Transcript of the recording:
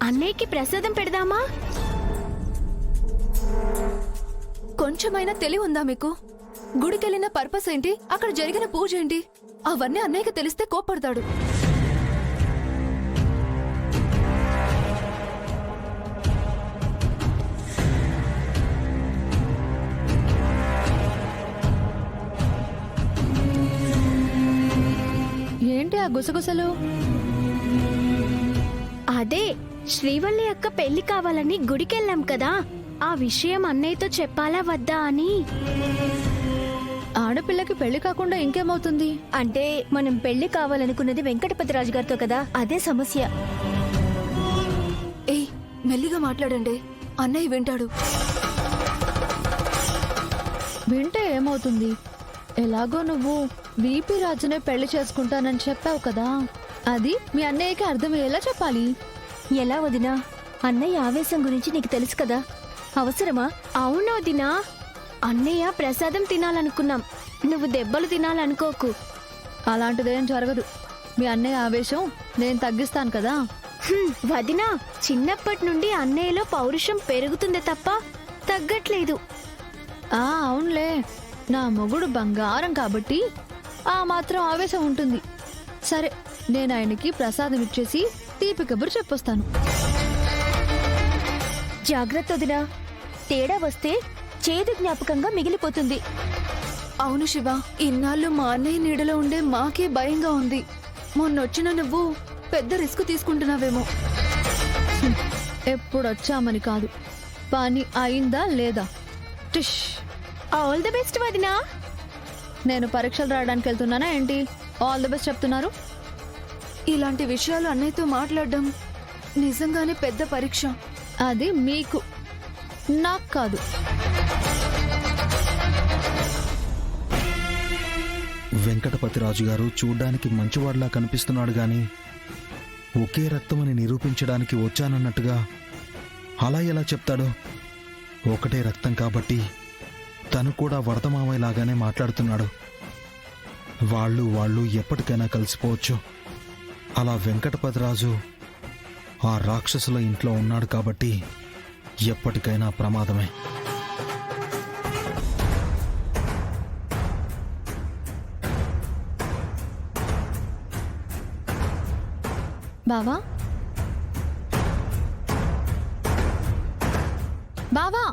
అన్నయ్యకి ప్రసాదం పెడదామా? కొంచెమైనా తెలివి ఉందా మీకు? గుడికెళ్ళిన పర్పస్ ఏంటి, అక్కడ జరిగిన పూజ ఏంటి, అవన్నీ అన్నయ్యకి తెలిస్తే కోప్పడతాడు. ఏంటి ఆ గుసగుసలు? అదే శ్రీవల్లి అక్క పెళ్లి కావాలని గుడికెళ్ళాం కదా, ఆ విషయం అన్నయ్యతో చెప్పాలా వద్దా అని. ఆడపిల్లకి పెళ్లి కాకుండా ఇంకేమవుతుంది? అంటే మనం పెళ్లి కావాలనుకున్నది వెంకటపతిరాజు గారితో కదా, అదే సమస్య. ఏయ్, మెల్లిగా మాట్లాడండి, అన్నయ్య వింటాడు. వింటే ఏమవుతుంది? ఎలాగో నువ్వు వీపీ రాజునే పెళ్లి చేసుకుంటానని చెప్పావు కదా, అది మీ అన్నయ్యకి అర్థమయ్యేలా చెప్పాలి. ఎలా వదినా? అన్నయ్య ఆవేశం గురించి నీకు తెలుసు కదా, అవసరమా? అవును వదినా, అన్నయ్య ప్రసాదం తినాలనుకున్నాం, నువ్వు దెబ్బలు తినాలనుకోకు. అలాంటిదేం జరగదు. మీ అన్నయ్య ఆవేశం నేను తగ్గిస్తాను కదా. వదినా, చిన్నప్పటి నుండి అన్నయ్యలో పౌరుషం పెరుగుతుంది తప్ప తగ్గట్లేదు. అవునులే, నా మొగుడు బంగారం కాబట్టి ఆ మాత్రం ఆవేశం ఉంటుంది. సరే, నేను ఆయనకి ప్రసాదం ఇచ్చేసి తీపి కబురు చెప్పొస్తాను. జాగ్రత్త వదినా, తేడా వస్తే చేదు జ్ఞాపకంగా మిగిలిపోతుంది. అవును శివ, ఇన్నాళ్ళు మా అన్నయ్య నీడలో ఉండే మాకే భయంగా ఉంది. మొన్నొచ్చిన నువ్వు పెద్ద రిస్క్ తీసుకుంటున్నావేమో. ఎప్పుడొచ్చామని కాదు, పని అయిందా లేదా. టిష్. ఆల్ ది బెస్ట్ వదినా. నేను పరీక్షలు రాయడానికి వెళ్తున్నానా ఏంటి ఆల్ ది బెస్ట్ చెప్తున్నారు? ఇలాంటి విషయాలు అన్నయ్యతో మాట్లాడడం నిజంగానే పెద్ద పరీక్ష. అది మీకు, నాకు కాదు. వెంకటపతిరాజు గారు చూడ్డానికి మంచివాడిలా కనిపిస్తున్నాడు గాని ఒకే రక్తమని నిరూపించడానికి వచ్చానన్నట్టుగా అలా ఎలా చెప్తాడో? ఒకటే రక్తం కాబట్టి తను కూడా వరదమామయ్యలాగానే మాట్లాడుతున్నాడు. వాళ్ళు ఎప్పటికైనా కలిసిపోవచ్చు. అలా వెంకటపతిరాజు ఆ రాక్షసుల ఇంట్లో ఉన్నాడు కాబట్టి ఎప్పటికైనా ప్రమాదమే. బావా, బావా,